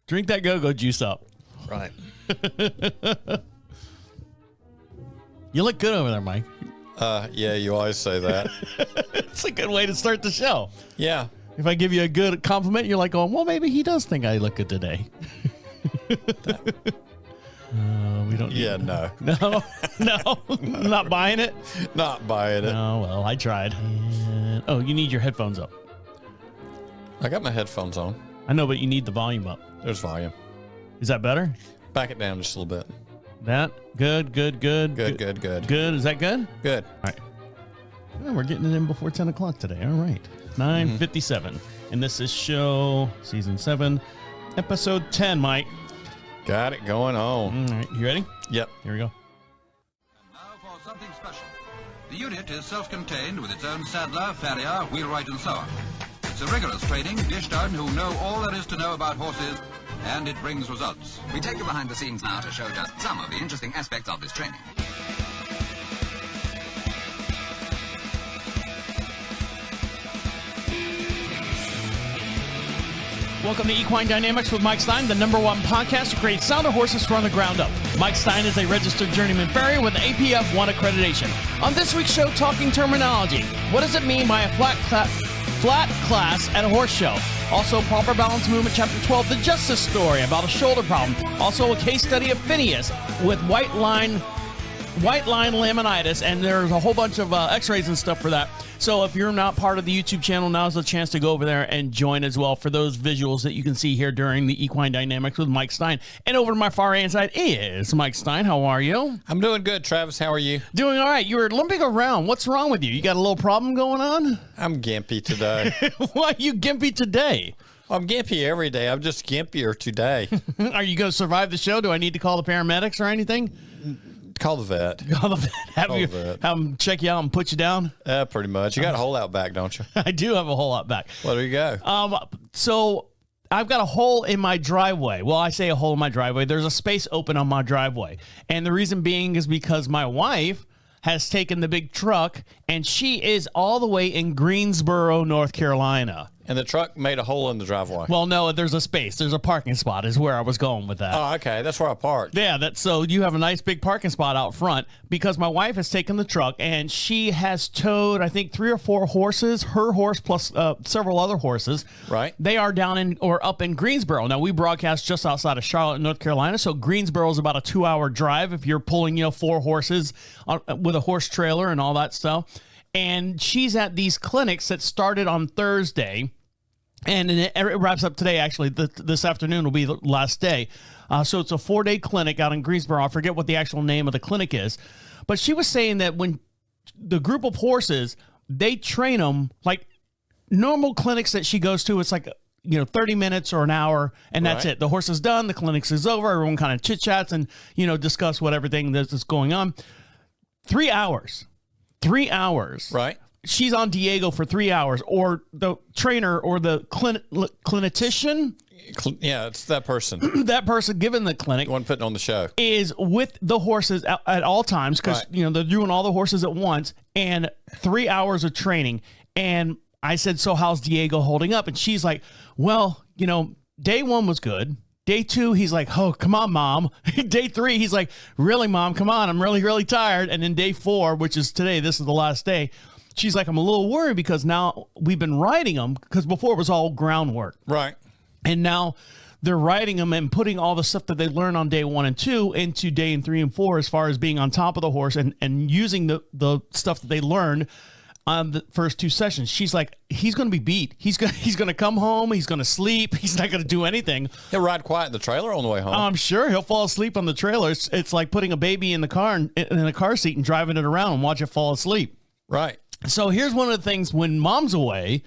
Drink that go-go juice up. Right. You look good over there, Mike. Yeah, you always say that. It's a good way to start the show. Yeah. If I give you a good compliment, you're like going, well, maybe he does think I look good today. We don't. Yeah, no. No, not buying it. Not buying it. No, well, I tried. And, you need your headphones up. I got my headphones on. I know, but you need the volume up. There's volume. Is that better? Back it down just a little bit. That good. Good. Good. Is that good? Good. All right. Well, we're getting it in before 10 o'clock today. All right. 9:57. And this is show season 7, episode 10, Mike. Got it going on. All right. You ready? Yep. Here we go. And now for something special. The unit is self-contained with its own saddler, farrier, wheelwright and so on. It's a rigorous training dished out who know all there is to know about horses, and it brings results. We take you behind the scenes now to show just some of the interesting aspects of this training. Welcome to Equine Dynamics with Mike Stine, the #1 podcast to create sounder horses from the ground up. Mike Stine is a registered journeyman farrier with APF 1 accreditation. On this week's show, talking terminology. What does it mean by a flat class at a horse show? Also, Proper Balance Movement Chapter 12, the Justice Story about a shoulder problem. Also, a case study of Phineas with white line laminitis, and there's a whole bunch of x-rays and stuff for that. So if you're not part of the YouTube channel, now's the chance to go over there and join as well for those visuals that you can see here during the Equine Dynamics with Mike Stine. And over to my far right side is Mike Stine. How are you? I'm doing good, Travis. How are you? Doing all right. You were limping around. What's wrong with you? You got a little problem going on? I'm gimpy today. Why are you gimpy today? I'm gimpy every day. I'm just gimpier today. Are you going to survive the show? Do I need to call the paramedics or anything? Call the vet. Call the vet. Have them check you out and put you down? Pretty much. You got a hole out back, don't you? I do have a hole out back. Well, there you go. So I've got a hole in my driveway. Well, I say a hole in my driveway. There's a space open on my driveway. And the reason being is because my wife has taken the big truck, and she is all the way in Greensboro, North Carolina. And the truck made a hole in the driveway. Well, no, there's a space. There's a parking spot is where I was going with that. Oh, okay. That's where I parked. Yeah, so you have a nice big parking spot out front because my wife has taken the truck and she has towed, I think, 3 or 4 horses, her horse plus several other horses. Right. They are down in or up in Greensboro. Now, we broadcast just outside of Charlotte, North Carolina, so Greensboro is about a 2-hour drive if you're pulling, 4 horses with a horse trailer and all that stuff. And she's at these clinics that started on Thursday. And it wraps up today, actually. This afternoon will be the last day. So it's a 4-day clinic out in Greensboro. I forget what the actual name of the clinic is. But she was saying that when the group of horses, they train them like normal clinics that she goes to. It's like, 30 minutes or an hour, and that's it. The horse is done. The clinic is over. Everyone kind of chit-chats and, discuss what everything that's going on. 3 hours. 3 hours. Right. She's on Diego for 3 hours, or the trainer or the clinician. Yeah, it's that person. That person given the clinic. The one putting on the show. Is with the horses at all times because, they're doing all the horses at once, and 3 hours of training. And I said, so how's Diego holding up? And she's like, well, day 1 was good. Day 2, he's like, oh, come on, Mom. Day 3, he's like, really, Mom, come on. I'm really, really tired. And then day 4, which is today, this is the last day. She's like, I'm a little worried because now we've been riding them because before it was all groundwork. Right. And now they're riding them and putting all the stuff that they learn on day 1 and 2 into day 3 and 4 as far as being on top of the horse and using the stuff that they learned on the first 2 sessions. She's like, he's going to be beat. He's going to come home. He's going to sleep. He's not going to do anything. He'll ride quiet in the trailer on the way home. I'm sure he'll fall asleep on the trailer. It's like putting a baby in the car in a car seat and driving it around and watch it fall asleep. Right. So here's one of the things when Mom's away,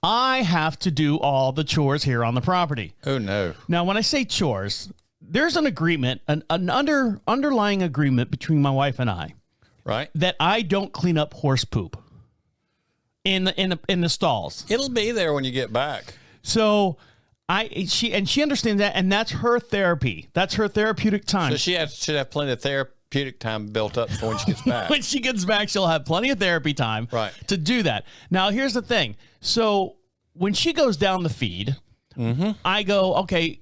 I have to do all the chores here on the property. Oh, no. Now, when I say chores, there's an agreement, an underlying agreement between my wife and I. Right. That I don't clean up horse poop in the stalls. It'll be there when you get back. So she understands that, and that's her therapy. That's her therapeutic time. So she should have plenty of therapeutic time built up for when she gets back. When she gets back, she'll have plenty of therapy time to do that. Now, here's the thing. So when she goes down the feed, I go, okay,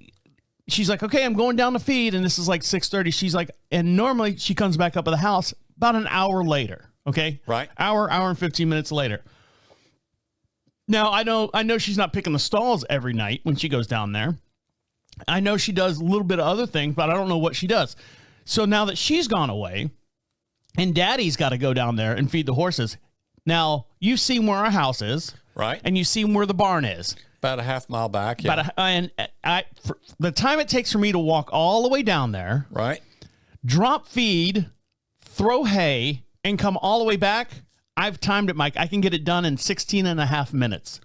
she's like, okay, I'm going down to feed. And this is like 6:30. She's like, and normally she comes back up at the house about an hour later. Okay. Right. Hour and 15 minutes later. Now I know she's not picking the stalls every night when she goes down there. I know she does a little bit of other things, but I don't know what she does. So now that she's gone away and Daddy's got to go down there and feed the horses. Now you've seen where our house is. Right. And you've seen where the barn is. About a half mile back. Yeah. For the time it takes for me to walk all the way down there, Right. drop feed, throw hay, and come all the way back, I've timed it, Mike. I can get it done in 16 and a half minutes.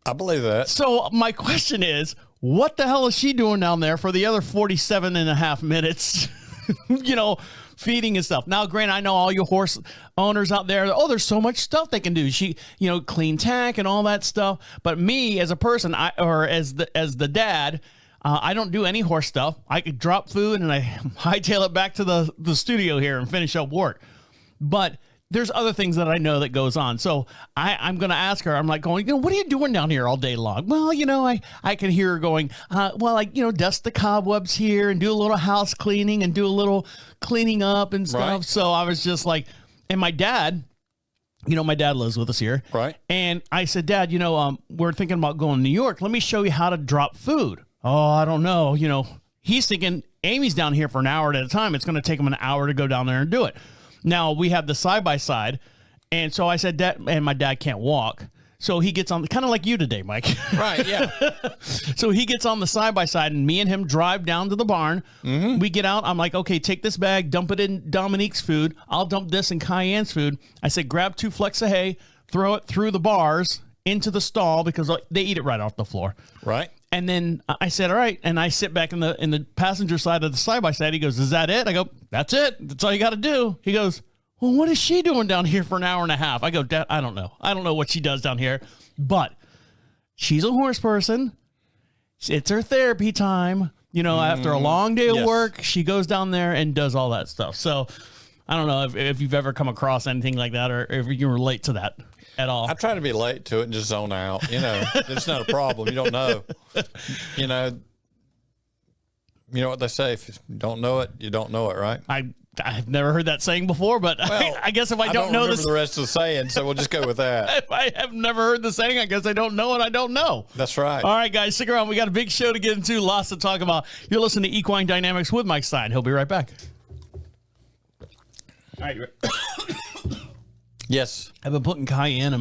I believe that. So my question is, what the hell is she doing down there for the other 47 and a half minutes, feeding and stuff? Now, Grant, I know all you horse owners out there, there's so much stuff they can do. She, clean tack and all that stuff. But me as a person, as the dad, I don't do any horse stuff. I could drop food and I hightail it back to the studio here and finish up work. But there's other things that I know that goes on. So I'm going to ask her, I'm like going, what are you doing down here all day long? Well, I can hear her going, dust the cobwebs here and do a little house cleaning and do a little cleaning up and stuff. Right. So I was just like, and my dad, my dad lives with us here. Right. And I said, Dad, we're thinking about going to New York. Let me show you how to drop food. Oh, I don't know. He's thinking Amy's down here for an hour at a time. It's going to take him an hour to go down there and do it. Now we have the side-by-side. And so I said, Dad, and my dad can't walk. So he gets on, kind of like you today, Mike. Right, yeah. So he gets on the side-by-side and me and him drive down to the barn. Mm-hmm. We get out. I'm like, okay, take this bag, dump it in Dominique's food. I'll dump this in Cayenne's food. I said, grab 2 flecks of hay, throw it through the bars into the stall because they eat it right off the floor. Right. And then I said, all right. And I sit back in the passenger side of the side-by-side. He goes, is that it? I go, that's it. That's all you got to do. He goes, well, what is she doing down here for an hour and a half? I go, Dad, I don't know. I don't know what she does down here, but she's a horse person. It's her therapy time. After a long day of work, she goes down there and does all that stuff. So I don't know if you've ever come across anything like that or if you can relate to that at all. I try to be late to it and just zone out. It's not a problem. You don't know. You know what they say. If you don't know it, you don't know it, right? I've never heard that saying before, but well, I guess if I don't know the rest of the saying, so we'll just go with that. If I have never heard the saying, I guess I don't know it. I don't know. That's right. All right, guys, stick around. We got a big show to get into, lots to talk about. You're listening to Equine Dynamics with Mike Stine. He'll be right back. All right. Yes. I've been putting cayenne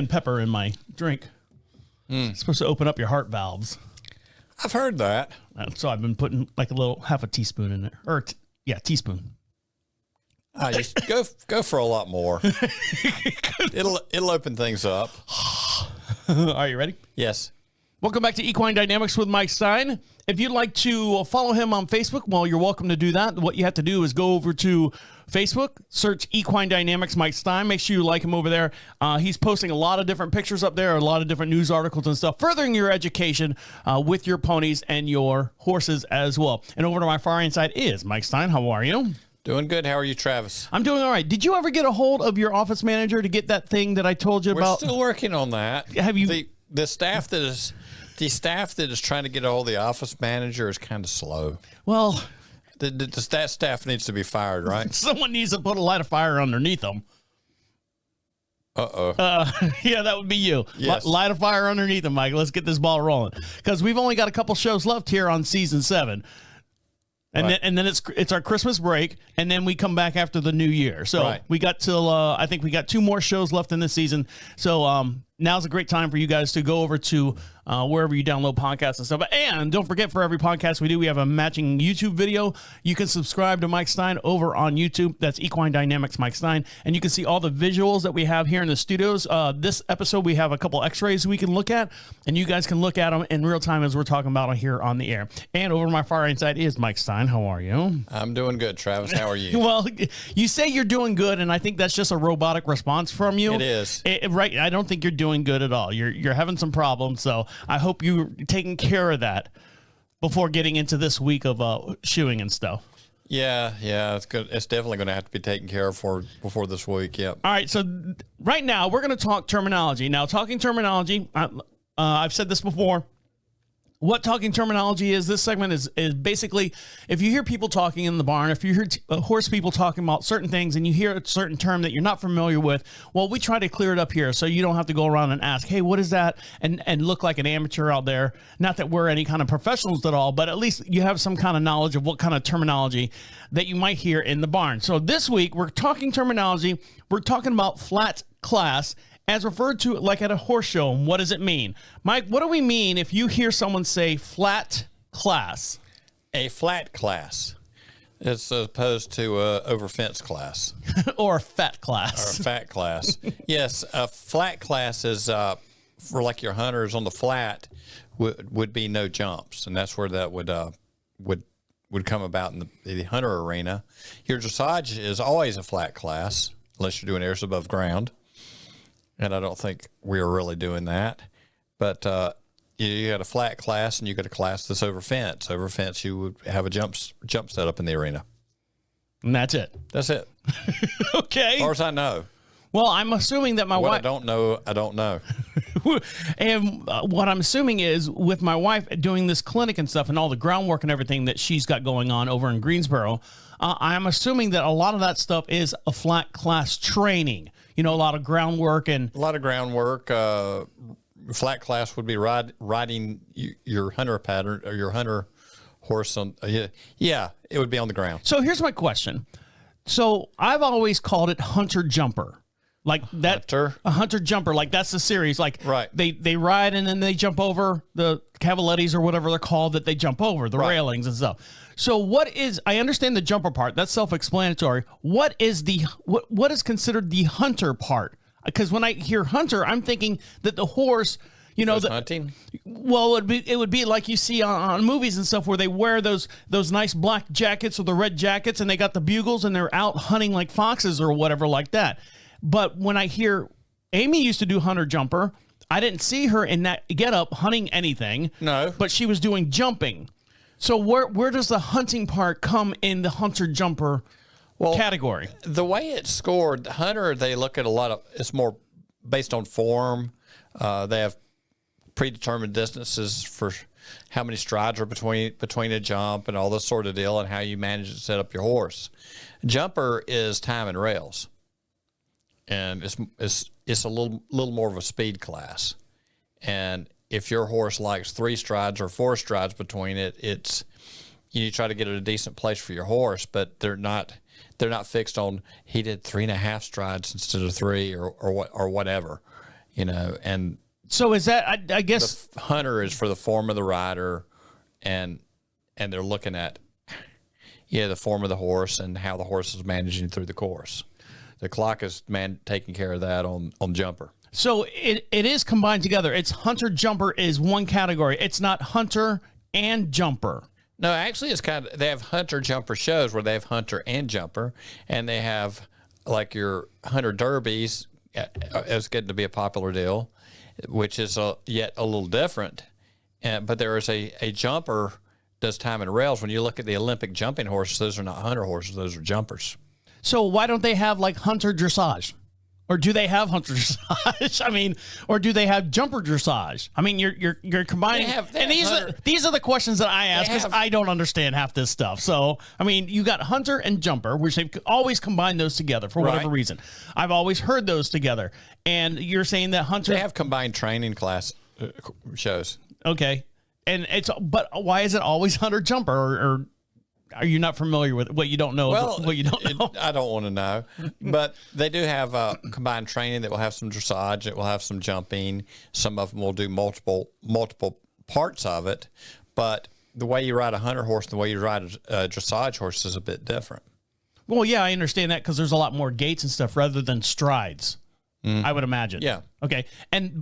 pepper in my drink. It's supposed to open up your heart valves. I've heard that. So I've been putting like half a teaspoon in there. Teaspoon. Just go for a lot more. It'll open things up. Are you ready? Yes. Welcome back to Equine Dynamics with Mike Stine. If you'd like to follow him on Facebook, well, you're welcome to do that. What you have to do is go over to Facebook, search Equine Dynamics Mike Stine. Make sure you like him over there. He's posting a lot of different pictures up there, a lot of different news articles and stuff, furthering your education with your ponies and your horses as well. And over to my far right side is Mike Stine. How are you? Doing good. How are you, Travis? I'm doing all right. Did you ever get a hold of your office manager to get that thing that I told you about? We're still working on that. Have you? The staff that is trying to get a hold of the office manager is kind of slow. Well, that staff needs to be fired, right? Someone needs to put a light of fire underneath them. Yeah, that would be you. Yes. Light a fire underneath them, Mike. Let's get this ball rolling because we've only got a couple shows left here on season 7. And right. then it's our Christmas break, and then we come back after the new year. So right. we got till I think we got 2 more shows left in this season. So now's a great time for you guys to go over to wherever you download podcasts and stuff. And don't forget, for every podcast we do, we have a matching YouTube video. You can subscribe to Mike Stine over on YouTube. That's Equine Dynamics Mike Stine. And you can see all the visuals that we have here in the studios. This episode, we have a couple x-rays we can look at, and you guys can look at them in real time as we're talking about them here on the air. And over to my far right side is Mike Stine. How are you? I'm doing good, Travis. How are you? Well, you say you're doing good, and I think that's just a robotic response from you. It is. Right. I don't think you're doing good at all. You're having some problems, so I hope you're taking care of that before getting into this week of shoeing and stuff. Yeah, it's good. It's definitely going to have to be taken care of before this week. Yep. All right, so right now we're going to talk terminology. Now, talking terminology, I've said this before. what talking terminology is, this segment is basically, if you hear people talking in the barn, if you hear horse people talking about certain things and you hear a certain term that you're not familiar with, well, we try to clear it up here so you don't have to go around and ask, hey, what is that? And look like an amateur out there. Not that we're any kind of professionals at all, but at least you have some kind of knowledge of what kind of terminology that you might hear in the barn. So this week, we're talking terminology. We're talking about flat class, as referred to like at a horse show. And what does it mean? Mike, what do we mean if you hear someone say flat class? A flat class as opposed to a over fence class. Or a fat class. Or a fat class. Yes, a flat class is for like your hunters on the flat would be no jumps. And that's where that would come about in the hunter arena. Your dressage is always a flat class, unless you're doing airs above ground. And I don't think we are really doing that. But you got a flat class and you got a class that's over fence. Over fence, you would have a jump set up in the arena. And that's it. That's it. Okay. As far as I know. Well, I'm assuming that my wife... What I don't know, I don't know. And what I'm assuming is with my wife doing this clinic and stuff and all the groundwork and everything that she's got going on over in Greensboro, I'm assuming that a lot of that stuff is a flat class training. You know, a lot of groundwork and... A lot of groundwork. Flat class would be riding your hunter pattern or your hunter horse on... yeah, it would be on the ground. So here's my question. So I've always called it hunter jumper. Like that, a hunter jumper, like that's the series. Like right. they ride and then they jump over the cavalettis or whatever they're called that they jump over, the railings and stuff. So what is, I understand the jumper part, that's self-explanatory. What is what is considered the hunter part? Because when I hear hunter, I'm thinking that the horse, you know, hunting. Well, it would be like you see on movies and stuff where they wear those nice black jackets or the red jackets and they got the bugles and they're out hunting like foxes or whatever like that. But when I hear Amy used to do hunter jumper, I didn't see her in that getup hunting anything. No. But she was doing jumping. So where does the hunting part come in the hunter jumper category? The way it's scored, hunter, they look at a lot of, it's more based on form. They have predetermined distances for how many strides are between a jump and all this sort of deal and how you manage to set up your horse. Jumper is time and rails. And it's a little more of a speed class. And if your horse likes 3 strides or 4 strides between it, you try to get it a decent place for your horse, but they're not fixed on he did 3.5 strides instead of 3 or whatever, you know. And so is that I guess the hunter is for the form of the rider, and they're looking at the form of the horse and how the horse is managing through the course. The clock is taking care of that on jumper. So it is combined together. It's hunter jumper is one category. It's not hunter and jumper. No, actually, it's kind of, they have hunter jumper shows where they have hunter and jumper, and they have like your hunter derbies. It's getting to be a popular deal, which is yet a little different. But there is a jumper does time and rails. When you look at the Olympic jumping horses, those are not hunter horses; those are jumpers. So why don't they have like hunter dressage? Or do they have hunter dressage? I mean, or do they have jumper dressage? I mean, you're combining. These are the questions that I ask because I don't understand half this stuff. So, I mean, you got hunter and jumper, which they've always combined those together for whatever reason. I've always heard those together. And you're saying that hunter... They have combined training class shows. Okay. But why is it always hunter jumper or are you not familiar with what you don't know? Well, what you don't know? I don't want to know. But they do have combined training that will have some dressage. It will have some jumping. Some of them will do multiple parts of it. But the way you ride a hunter horse and the way you ride a dressage horse is a bit different. Well, yeah, I understand that because there's a lot more gaits and stuff rather than strides. I would imagine. Yeah. Okay.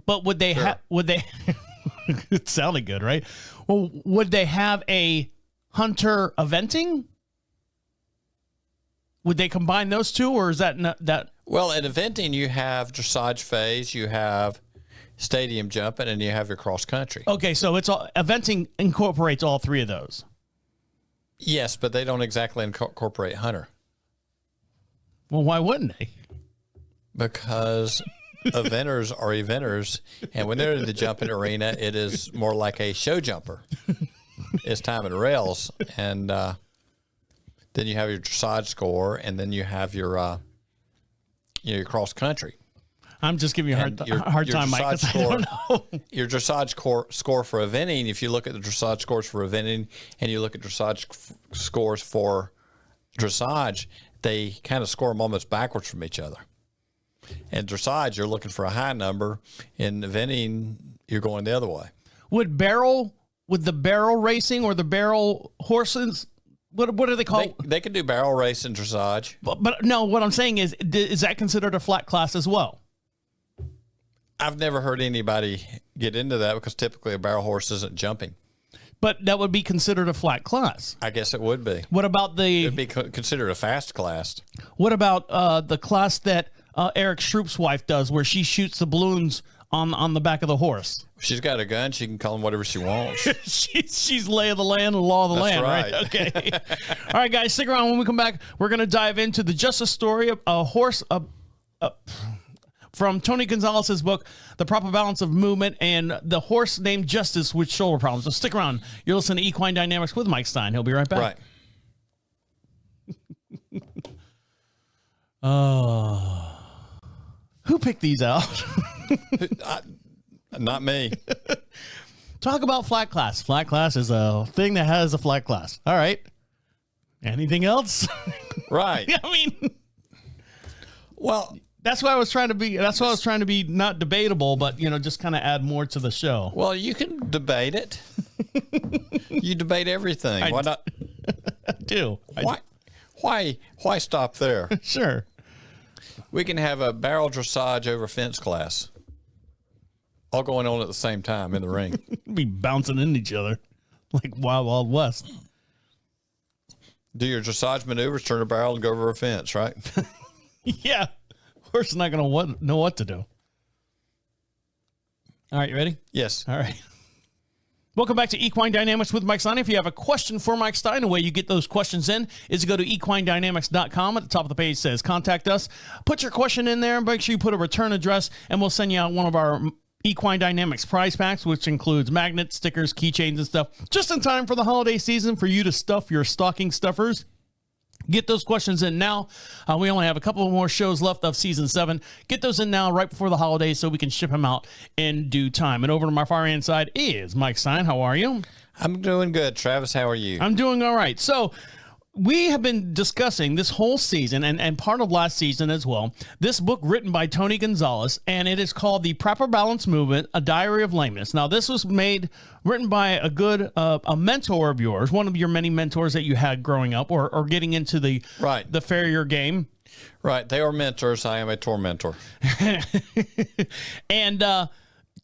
But would they would they? It sounded good, right? Well, would they have a hunter eventing? Would they combine those two, or is that not that? Well, in eventing, you have dressage phase, you have stadium jumping, and you have your cross country. Okay, so it's all eventing incorporates all three of those. Yes, but they don't exactly incorporate hunter. Well, why wouldn't they? Because eventers are eventers, and when they're in the jumping arena, it is more like a show jumper. It's time and rails, and then you have your dressage score, and then you have your your cross country. I'm just giving you a hard time, Mike, 'cause I don't know. Your dressage score for eventing, if you look at the dressage scores for eventing and you look at dressage scores for dressage, they kind of score them almost backwards from each other. In dressage, you're looking for a high number. In eventing, you're going the other way. Would the barrel racing or the barrel horses, what are they called? They can do barrel race and dressage. But no, what I'm saying is that considered a flat class as well? I've never heard anybody get into that because typically a barrel horse isn't jumping. But that would be considered a flat class. I guess it would be. What about It'd be considered a fast class. What about the class that Eric Stroop's wife does, where she shoots the balloons on the back of the horse? She's got a gun. She can call them whatever she wants. she's lay of the land, law of the land, right? Okay. All right, guys, stick around. When we come back, we're going to dive into the justice story of a horse from Tony Gonzalez's book, The Proper Balance of Movement, and the horse named Justice with shoulder problems. So stick around. You're listening to Equine Dynamics with Mike Stine. He'll be right back. Right. Who picked these out? Not me. Talk about flat class. Flat class is a thing that has a flat class. All right. Anything else? Right. I mean, well, that's why I was trying to be not debatable, but just kind of add more to the show. Well, you can debate it. You debate everything. Why not? I do. Why stop there? Sure. We can have a barrel dressage over fence class, all going on at the same time in the ring. Be bouncing into each other like Wild Wild West. Do your dressage maneuvers, turn a barrel and go over a fence, right? Yeah. Horse is not going to know what to do. All right, you ready? Yes. All right. Welcome back to Equine Dynamics with Mike Stine. If you have a question for Mike Stine, the way you get those questions in is to go to equinedynamics.com. At the top of the page says contact us. Put your question in there. Make sure you put a return address, and we'll send you out one of our Equine Dynamics prize packs, which includes magnets, stickers, keychains, and stuff, just in time for the holiday season for you to stuff your stocking stuffers. Get those questions in now. We only have a couple more shows left of season 7. Get those in now right before the holidays so we can ship them out in due time. And over to my far hand side is Mike Stine. How are you? I'm doing good. Travis, how are you? I'm doing all right. So we have been discussing this whole season and part of last season as well, this book written by Tony Gonzalez, and it is called The Proper Balance Movement, A Diary of Lameness. Now, this was written by a mentor of yours, one of your many mentors that you had growing up or getting into the Farrier game. Right. They are mentors. I am a tormentor. And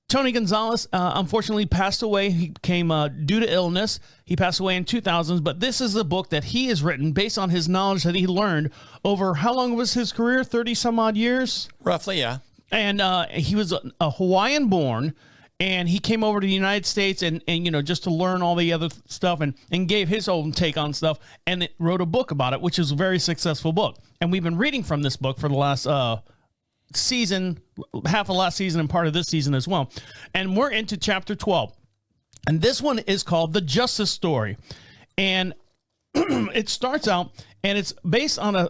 Tony Gonzalez, unfortunately, passed away. He came due to illness. He passed away in 2000s, but this is a book that he has written based on his knowledge that he learned over, how long was his career? 30 some odd years? Roughly, yeah. And he was a Hawaiian born, and he came over to the United States and just to learn all the other stuff and gave his own take on stuff, and it wrote a book about it, which is a very successful book. And we've been reading from this book for the last season, half of last season and part of this season as well. And we're into chapter 12. And this one is called The Justice Story. And it starts out, and it's based on a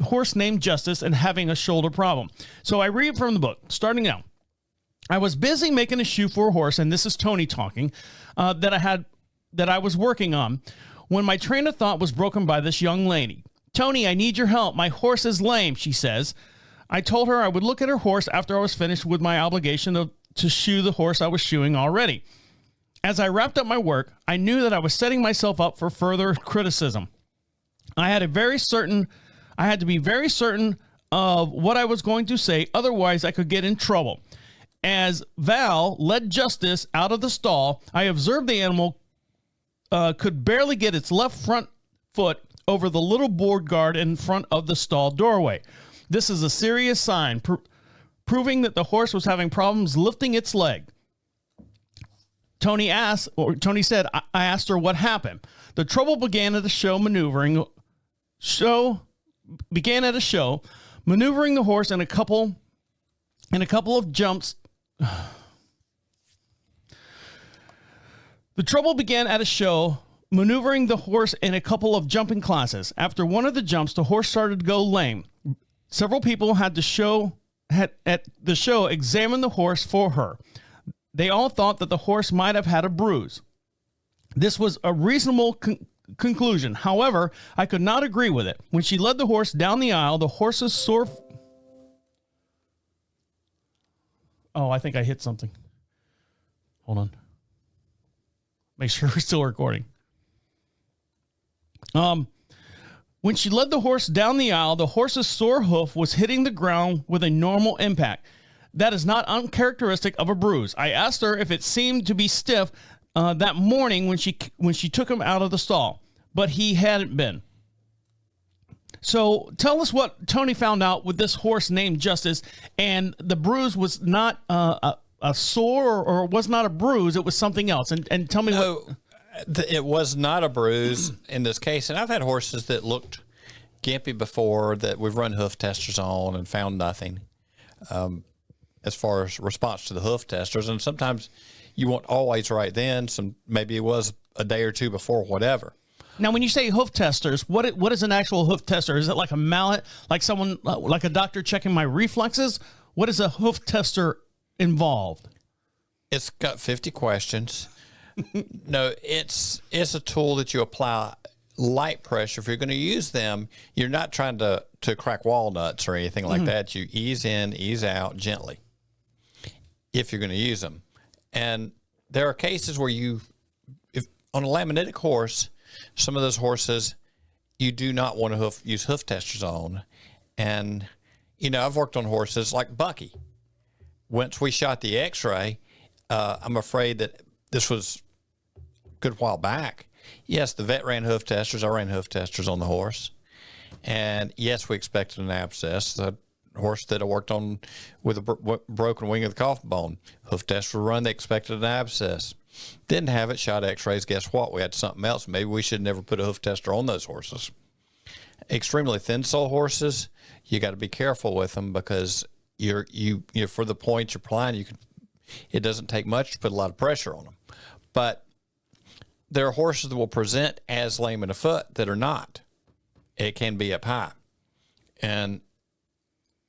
horse named Justice and having a shoulder problem. So I read from the book, starting out. I was busy making a shoe for a horse, and this is Tony talking, that I was working on, when my train of thought was broken by this young lady. Tony, I need your help. My horse is lame, she says. I told her I would look at her horse after I was finished with my obligation to shoe the horse I was shoeing already. As I wrapped up my work, I knew that I was setting myself up for further criticism. I had to be very certain of what I was going to say, otherwise I could get in trouble. As Val led Justice out of the stall, I observed the animal could barely get its left front foot over the little board guard in front of the stall doorway. This is a serious sign, proving that the horse was having problems lifting its leg. Tony said, I asked her what happened. The trouble began at a show, maneuvering the horse and a couple in a couple of jumps. The trouble began at a show, maneuvering the horse in a couple of jumping classes. After one of the jumps, the horse started to go lame. Several people at the show examine the horse for her. They all thought that the horse might have had a bruise. This was a reasonable conclusion. However, I could not agree with it. When she led the horse down the aisle, the horse's sore... Oh, I think I hit something. Hold on. Make sure we're still recording. When she led the horse down the aisle, the horse's sore hoof was hitting the ground with a normal impact. That is not uncharacteristic of a bruise. I asked her if it seemed to be stiff that morning when she took him out of the stall, but he hadn't been. So tell us what Tony found out with this horse named Justice, and the bruise was not a sore or was not a bruise. It was something else. And tell me what... It was not a bruise in this case. And I've had horses that looked gimpy before that we've run hoof testers on and found nothing as far as response to the hoof testers. And sometimes you won't always right then. Maybe it was a day or two before, whatever. Now, when you say hoof testers, what is an actual hoof tester? Is it like a mallet, like someone, like a doctor checking my reflexes? What is a hoof tester involved? It's got 50 questions. No, it's a tool that you apply light pressure. If you're going to use them, you're not trying to crack walnuts or anything like that. You ease in, ease out gently if you're going to use them. And there are cases where if on a laminitic horse, some of those horses you do not want to use hoof testers on. And, I've worked on horses like Bucky. Once we shot the x-ray, I'm afraid that this was a good while back. Yes, the vet ran hoof testers. I ran hoof testers on the horse. And yes, we expected an abscess. The horse that I worked on with a broken wing of the coffin bone, hoof test were run. They expected an abscess. Didn't have it. Shot x-rays. Guess what? We had something else. Maybe we should never put a hoof tester on those horses. Extremely thin sole horses, you got to be careful with them because you're for the points you're applying, it doesn't take much to put a lot of pressure on them. But there are horses that will present as lame in a foot that are not. It can be up high. And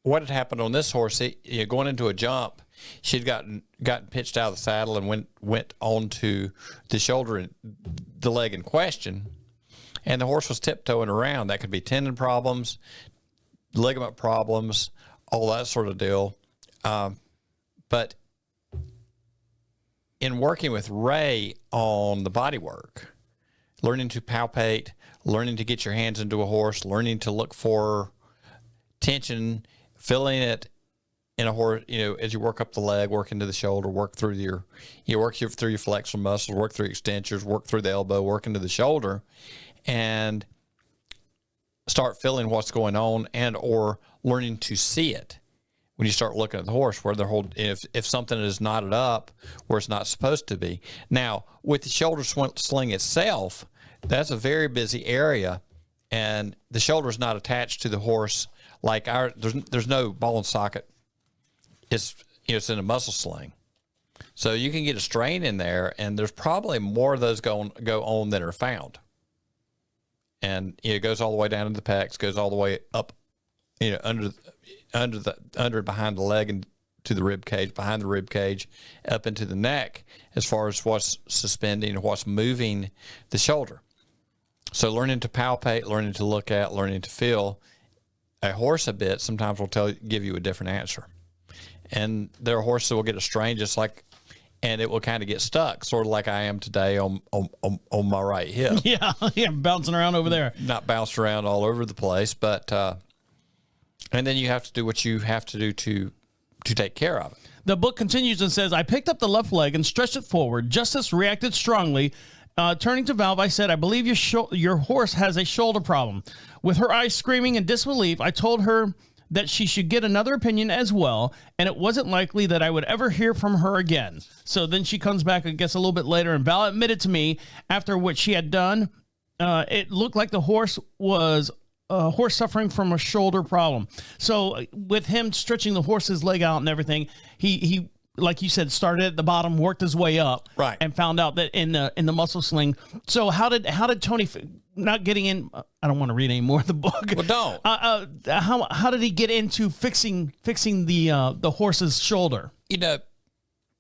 what had happened on this horse, going into a jump, she'd gotten pitched out of the saddle and went onto the shoulder, the leg in question, and the horse was tiptoeing around. That could be tendon problems, ligament problems, all that sort of deal. But in working with Ray on the body work, learning to palpate, learning to get your hands into a horse, learning to look for tension, feeling it in a horse, as you work up the leg, work into the shoulder, work through your flexor muscles, work through extensors, work through the elbow, work into the shoulder, and start feeling what's going on and or learning to see it. When you start looking at the horse, where if something is knotted up where it's not supposed to be. Now, with the shoulder sling itself, that's a very busy area, and the shoulder is not attached to the horse like there's no ball and socket. It's in a muscle sling, so you can get a strain in there, and there's probably more of those go on than are found. And it goes all the way down to the pecs, goes all the way up, under behind the leg and to the rib cage, behind the rib cage, up into the neck, as far as what's suspending or what's moving the shoulder. So learning to palpate, learning to look at, learning to feel a horse a bit sometimes will give you a different answer. And there are horses that will get a strain and it will kind of get stuck, sort of like I am today on my right hip. Yeah, bouncing around over there. Not bouncing around all over the place, but and then you have to do what you have to do to take care of it. The book continues and says, I picked up the left leg and stretched it forward. Justice reacted strongly. Turning to Valve, I said, I believe your horse has a shoulder problem. With her eyes screaming in disbelief, I told her that she should get another opinion as well, and it wasn't likely that I would ever hear from her again. So then she comes back, I guess, a little bit later, and Val admitted to me, after what she had done, it looked like the horse was a horse suffering from a shoulder problem. So with him stretching the horse's leg out and everything, he like you said, started at the bottom, worked his way up, right, and found out that in the muscle sling. So how did Tony, not getting in? I don't want to read any more of the book. Well, don't. How did he get into fixing the horse's shoulder? You know,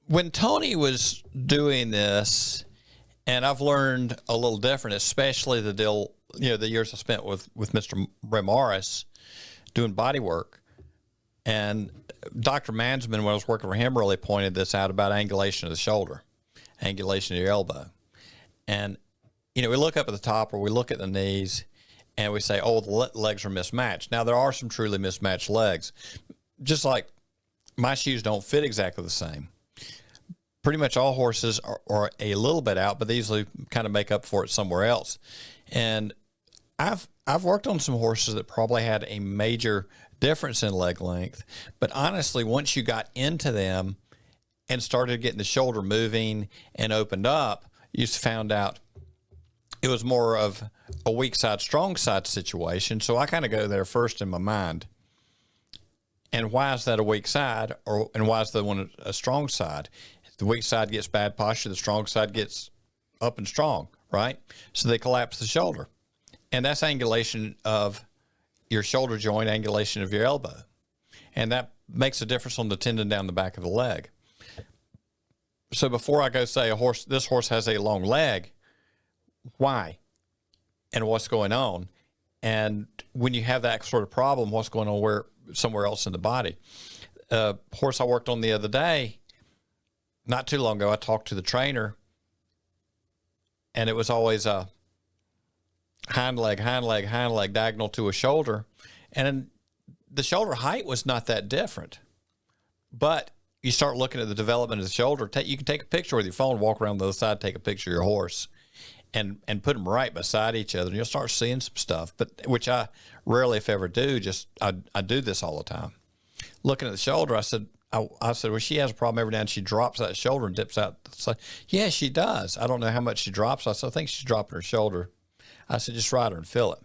when Tony was doing this, and I've learned a little different, especially the deal, the years I spent with Mr. Ray Morris doing body work. And Dr. Mansman, when I was working for him, really pointed this out about angulation of the shoulder, angulation of your elbow. And, we look up at the top or we look at the knees and we say, oh, the legs are mismatched. Now, there are some truly mismatched legs. Just like my shoes don't fit exactly the same. Pretty much all horses are a little bit out, but they usually kind of make up for it somewhere else. And I've worked on some horses that probably had a major difference in leg length, but honestly, once you got into them and started getting the shoulder moving and opened up, you found out it was more of a weak side, strong side situation. So I kind of go there first in my mind. And why is that a weak side, and why is the one a strong side? The weak side gets bad posture, the strong side gets up and strong, right? So they collapse the shoulder. And that's angulation of your shoulder joint, angulation of your elbow. And that makes a difference on the tendon down the back of the leg. So before I go say this horse has a long leg, why? And what's going on? And when you have that sort of problem, what's going on somewhere else in the body? Horse I worked on the other day, not too long ago, I talked to the trainer, and it was always a hind leg, diagonal to a shoulder. And the shoulder height was not that different. But you start looking at the development of the shoulder. You can take a picture with your phone, walk around the other side, take a picture of your horse, and put them right beside each other, and you'll start seeing some stuff, which I rarely, if ever, do. I do this all the time. Looking at the shoulder, I said, well, she has a problem every now and then. She drops that shoulder and dips out. So, yeah, she does. I don't know how much she drops. I said, I think she's dropping her shoulder. I said, just ride her and feel it.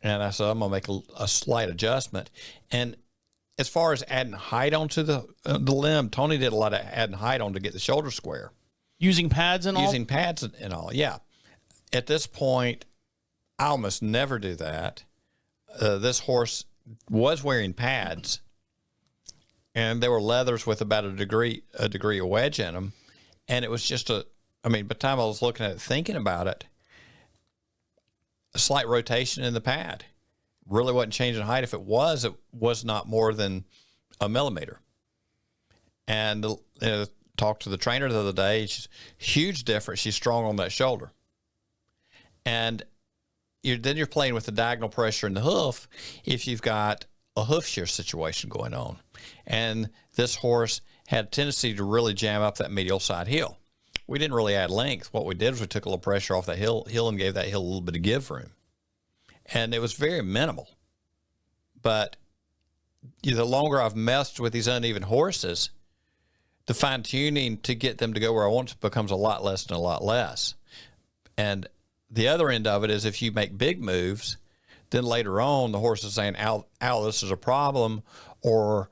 And I said, I'm going to make a slight adjustment. And as far as adding height onto the limb, Tony did a lot of adding height on to get the shoulder square. Using pads and all? Using pads and all, yeah. At this point, I almost never do that. This horse was wearing pads, and they were leathers with about a degree of wedge in them. And it was just by the time I was looking at it, thinking about it, a slight rotation in the pad. Really wasn't changing height. If it was not more than a millimeter. And talked to the trainer the other day. She's huge difference. She's strong on that shoulder. And then you're playing with the diagonal pressure in the hoof if you've got a hoof shear situation going on. And this horse had a tendency to really jam up that medial side heel. We didn't really add length. What we did was we took a little pressure off that heel and gave that heel a little bit of give room. And it was very minimal. But the longer I've messed with these uneven horses, the fine-tuning to get them to go where I want to becomes a lot less and a lot less. And the other end of it is if you make big moves, then later on the horse is saying, ow, this is a problem, or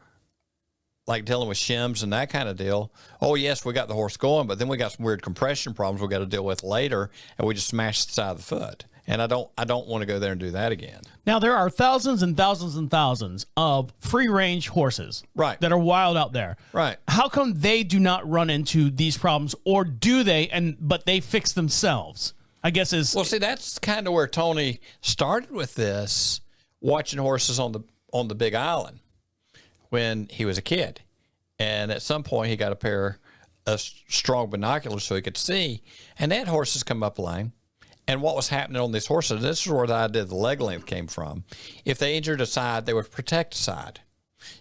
like dealing with shims and that kind of deal. Oh, yes, we got the horse going, but then we got some weird compression problems we got to deal with later, and we just smashed the side of the foot. And I don't want to go there and do that again. Now, there are thousands and thousands and thousands of free-range horses that are wild out there. Right. How come they do not run into these problems, or do they, but they fix themselves? I guess is... Well, see, that's kind of where Tony started with this, watching horses on the Big Island when he was a kid. And at some point, he got a pair of strong binoculars so he could see. And they had horses come up lane. And what was happening on these horses, this is where the idea of the leg length came from. If they injured a side, they would protect a side.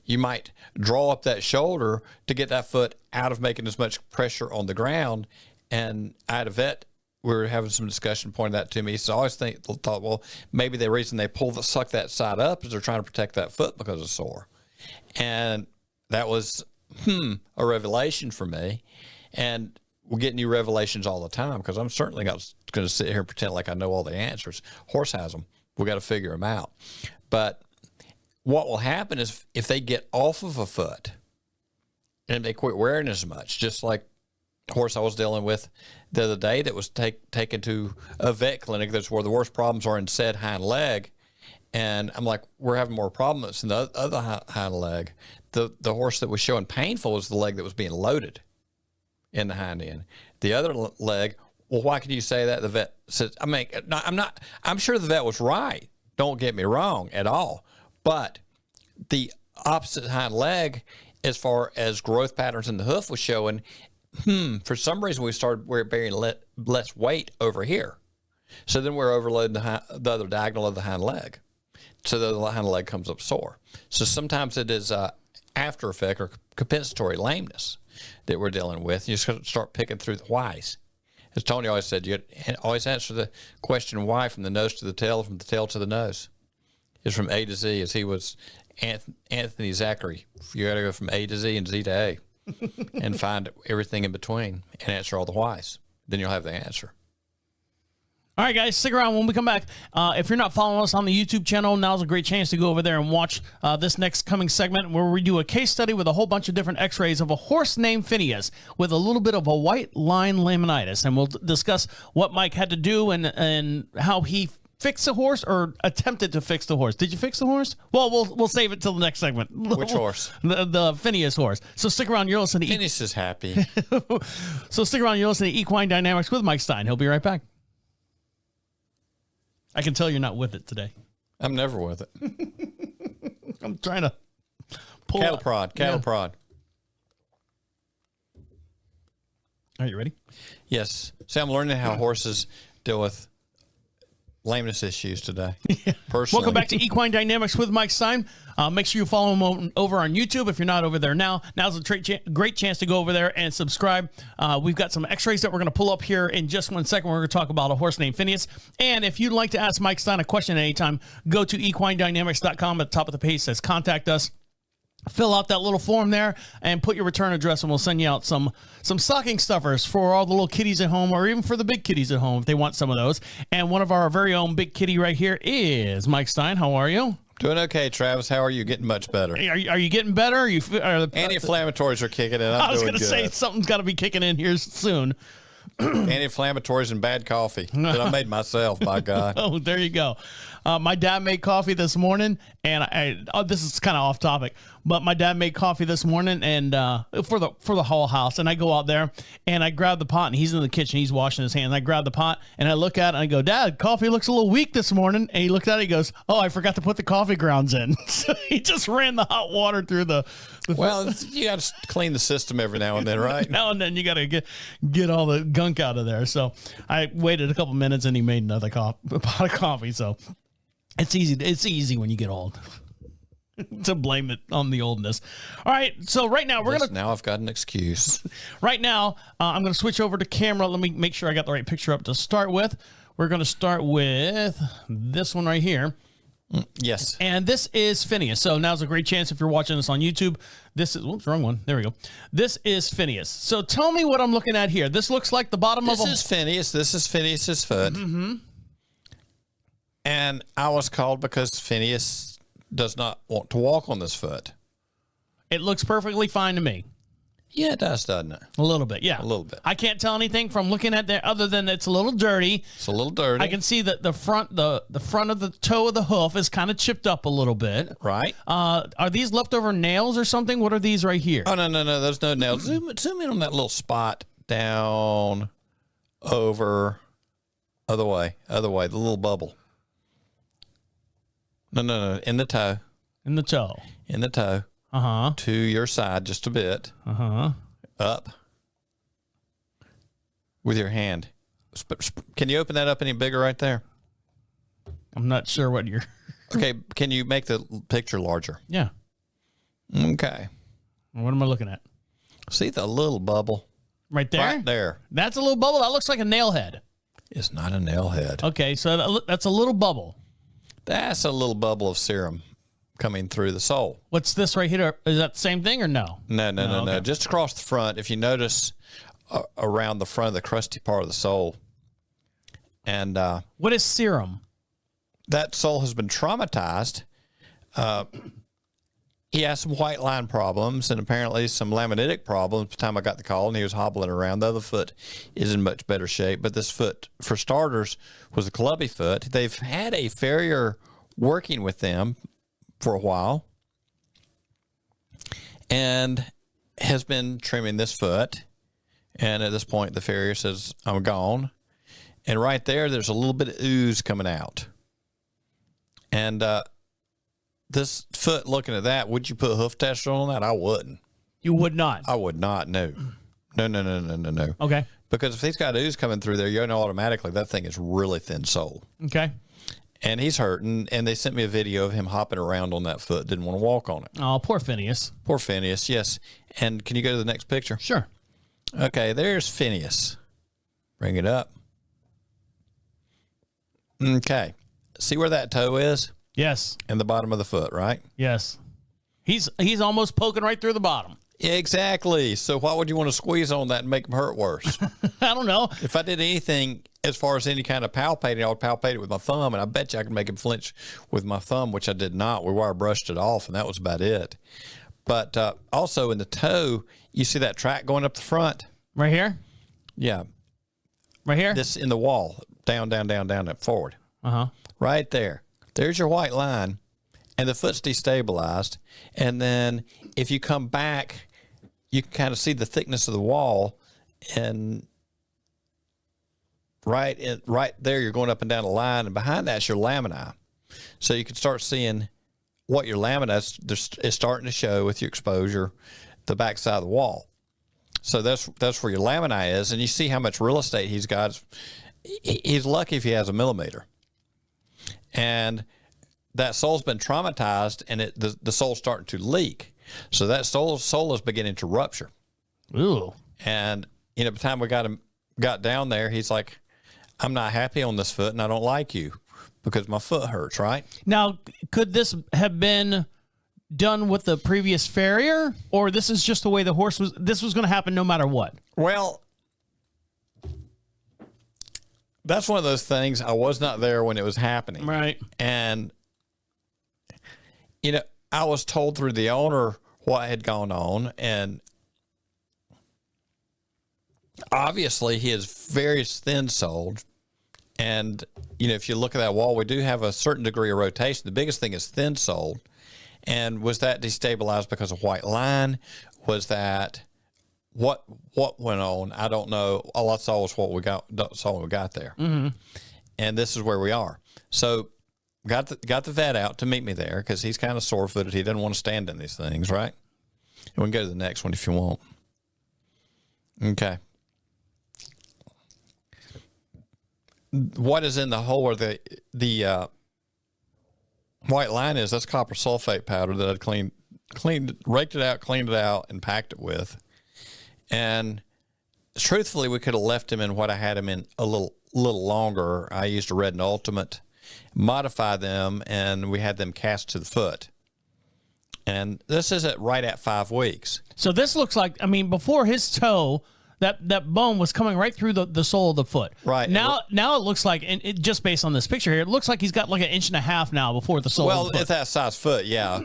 You might draw up that shoulder to get that foot out of making as much pressure on the ground. And I had a vet, we were having some discussion, pointed that to me. So I always thought, well, maybe the reason they suck that side up is they're trying to protect that foot because it's sore. And that was, a revelation for me. And we'll get new revelations all the time because I'm certainly not going to sit here and pretend like I know all the answers. Horse has them. We got to figure them out. But what will happen is if they get off of a foot and they quit wearing as much, just like the horse I was dealing with the other day that was taken to a vet clinic, that's where the worst problems are in said hind leg. And I'm like, we're having more problems in the other hind leg. The horse that was showing painful was the leg that was being loaded in the hind end. The other leg, well, why can you say that? The vet says, I'm sure the vet was right. Don't get me wrong at all. But the opposite hind leg, as far as growth patterns in the hoof was showing, for some reason we started bearing less weight over here. So then we're overloading the other diagonal of the hind leg. So the hind leg comes up sore. So sometimes it is after effect or compensatory lameness that we're dealing with. You just start picking through the whys. As Tony always said, you always answer the question why from the nose to the tail, from the tail to the nose. It's from A to Z, as he was Anthony Zachary. You got to go from A to Z and Z to A and find everything in between and answer all the whys. Then you'll have the answer. All right, guys, stick around when we come back. If you're not following us on the YouTube channel, now's a great chance to go over there and watch this next coming segment where we do a case study with a whole bunch of different x-rays of a horse named Phineas with a little bit of a white line laminitis. And we'll discuss what Mike had to do and how he fixed the horse or attempted to fix the horse. Did you fix the horse? Well, we'll save it till the next segment. Which horse? The Phineas horse. So stick around. You're listening to Phineas is happy. So stick around. You're listening to Equine Dynamics with Mike Stine. He'll be right back. I can tell you're not with it today. I'm never with it. I'm trying to pull cattle prod. Are you ready? Yes. See, I'm learning how horses deal with lameness issues today. Personally. Welcome back to Equine Dynamics with Mike Stine. Make sure you follow him over on YouTube if you're not over there now. Now's a great chance to go over there and subscribe. We've got some x-rays that we're going to pull up here in just 1 second. We're going to talk about a horse named Phineas. And if you'd like to ask Mike Stine a question at any time, go to equinedynamics.com. At the top of the page says contact us. Fill out that little form there and put your return address, and we'll send you out some stocking stuffers for all the little kitties at home, or even for the big kitties at home if they want some of those. And one of our very own big kitty right here is Mike Stine. How are you? Doing okay, Travis. How are you? Getting much better. Are you getting better? Anti-inflammatories are kicking in. I was going to say something's got to be kicking in here soon. Anti-inflammatories and bad coffee that I made myself, by God. Oh, there you go. My dad made coffee this morning, and this is kind of off topic, but my dad made coffee this morning and for the whole house. And I go out there and I grab the pot, and he's in the kitchen. He's washing his hands. I grab the pot and I look at it and I go, Dad, coffee looks a little weak this morning. And he looked at it. He goes, oh, I forgot to put the coffee grounds in. So he just ran the hot water through the. Well, you got to clean the system every now and then, right? Now and then you got to get all the gunk out of there. So I waited a couple minutes and he made another pot of coffee. So it's easy. It's easy when you get old to blame it on the oldness. All right. So right now now I've got an excuse. Right now, I'm going to switch over to camera. Let me make sure I got the right picture up to start with. We're going to start with this one right here. Yes. And this is Phineas. So now's a great chance if you're watching this on YouTube. This is, whoops, wrong one. There we go. This is Phineas. So tell me what I'm looking at here. This looks like the bottom of a... This is Phineas. This is Phineas's foot. Mm-hmm. And I was called because Phineas does not want to walk on this foot. It looks perfectly fine to me. Yeah, it does, doesn't it? A little bit, yeah. A little bit. I can't tell anything from looking at there other than it's a little dirty. It's a little dirty. I can see that the front of the toe of the hoof is kind of chipped up a little bit. Right. Are these leftover nails or something? What are these right here? Oh, no. There's no nails. Zoom in on that little spot down over other way, the little bubble. No. In the toe. In the toe. In the toe. Uh-huh. To your side just a bit. Uh-huh. Up. With your hand. Can you open that up any bigger right there? I'm not sure what you're... Okay, can you make the picture larger? Yeah. Okay. What am I looking at? See the little bubble? Right there? Right there. That's a little bubble? That looks like a nail head. It's not a nail head. Okay, so that's a little bubble. That's a little bubble of serum coming through the sole. What's this right here? Is that the same thing or no? No. Okay. Just across the front. If you notice around the front of the crusty part of the sole. And what is serum? that sole has been traumatized. He has some white line problems and apparently some laminitic problems by the time I got the call, and he was hobbling around. The other foot is in much better shape, but this foot, for starters, was a clubby foot. They've had a farrier working with them for a while and has been trimming this foot. And at this point, the farrier says, I'm gone. And right there's a little bit of ooze coming out. And this foot, looking at that, would you put a hoof tester on that? I wouldn't. You would not? I would not, no. No. Okay. Because if he's got ooze coming through there, you know automatically that thing is really thin sole. Okay. And he's hurting, and they sent me a video of him hopping around on that foot, didn't want to walk on it. Oh, poor Phineas. Poor Phineas, yes. And can you go to the next picture? Sure. Okay, there's Phineas. Bring it up. Okay. See where that toe is? Yes. In the bottom of the foot, right? Yes. He's almost poking right through the bottom. Exactly. So why would you want to squeeze on that and make him hurt worse? I don't know. If I did anything as far as any kind of palpating, I would palpate it with my thumb, and I bet you I could make him flinch with my thumb, which I did not. We wire brushed it off, and that was about it. But also in the toe, you see that track going up the front? Right here? Yeah. Right here? This in the wall. Down, and forward. Uh-huh. Right there. There's your white line, and the foot's destabilized. And then if you come back, you can kind of see the thickness of the wall, and right there, you're going up and down the line, and behind that's your lamina. So you can start seeing what your lamina is starting to show with your exposure, the backside of the wall. So that's where your lamina is, and you see how much real estate he's got. He's lucky if he has a millimeter. And that sole's been traumatized, and the sole's starting to leak. So that sole is beginning to rupture. Ooh. And by the time we got down there, he's like, I'm not happy on this foot, and I don't like you because my foot hurts, right? Now, could this have been done with the previous farrier, or this is just the way the horse was? This was going to happen no matter what. Well, that's one of those things. I was not there when it was happening. Right. And, I was told through the owner what had gone on, and obviously he is very thin-soled. And, if you look at that wall, we do have a certain degree of rotation. The biggest thing is thin-soled. And was that destabilized because of white line? Was that what went on? I don't know. All I saw was what we got there. Mm-hmm. And this is where we are. So got the vet out to meet me there because he's kind of sore-footed. He doesn't want to stand in these things, right? And we can go to the next one if you want. Okay. What is in the hole or the white line is, that's copper sulfate powder that I'd raked it out, cleaned it out, and packed it with. And truthfully, we could have left him in what I had him in a little longer. I used a Red and Ultimate, modified them, and we had them cast to the foot. And this is right at 5 weeks. So this looks like, before his toe, that bone was coming right through the sole of the foot. Right. Now it looks like, and just based on this picture here, it looks like he's got like 1.5 inches now before the sole of the foot. Well, it's that size foot, yeah.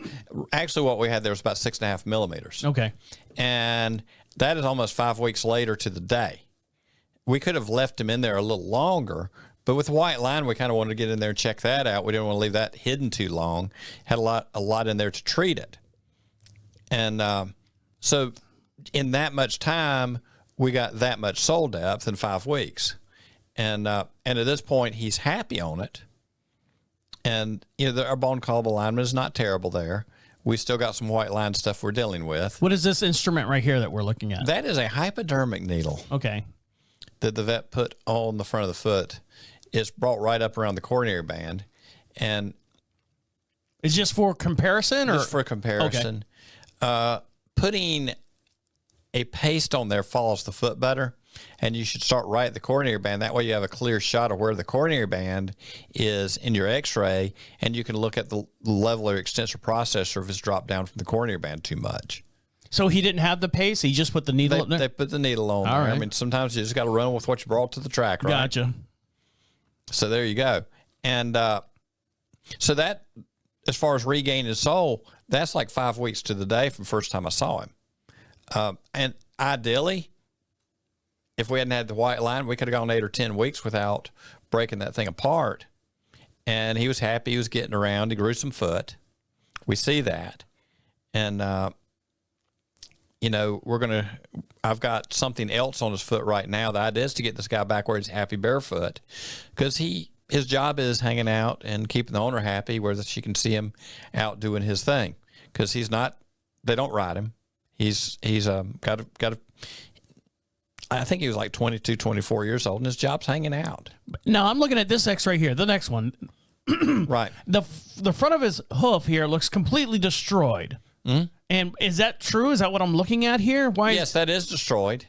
Actually, what we had there was about 6.5 millimeters. Okay. And that is almost 5 weeks later to the day. We could have left him in there a little longer, but with the white line, we kind of wanted to get in there and check that out. We didn't want to leave that hidden too long. Had a lot in there to treat it. And so in that much time, we got that much sole depth in 5 weeks. And at this point, he's happy on it. And, our bone column alignment is not terrible there. We still got some white line stuff we're dealing with. What is this instrument right here that we're looking at? That is a hypodermic needle. Okay. That the vet put on the front of the foot. It's brought right up around the coronary band. And it's just for comparison? Just for comparison. Okay. Putting a paste on there follows the foot better, and you should start right at the coronary band. That way you have a clear shot of where the coronary band is in your x-ray, and you can look at the level of extensor processor if it's dropped down from the coronary band too much. So he didn't have the paste? He just put the needle in there? They put the needle on All there. right. Sometimes you just got to run with what you brought to the track, right? Gotcha. So there you go. And So that, as far as regaining his soul, that's like 5 weeks to the day from the first time I saw him. And ideally, if we hadn't had the white line, we could have gone 8 or 10 weeks without breaking that thing apart. And he was happy. He was getting around. He grew some foot. We see that. And, I've got something else on his foot right now. The idea is to get this guy back where he's happy barefoot, because his job is hanging out and keeping the owner happy, where she can see him out doing his thing, because they don't ride him. He's got a, I think he was like 22, 24 years old, and his job's hanging out. Now I'm looking at this X-ray here, the next one. Right. The front of his hoof here looks completely destroyed. Mm-hmm. And is that true? Is that what I'm looking at here? Yes, that is destroyed.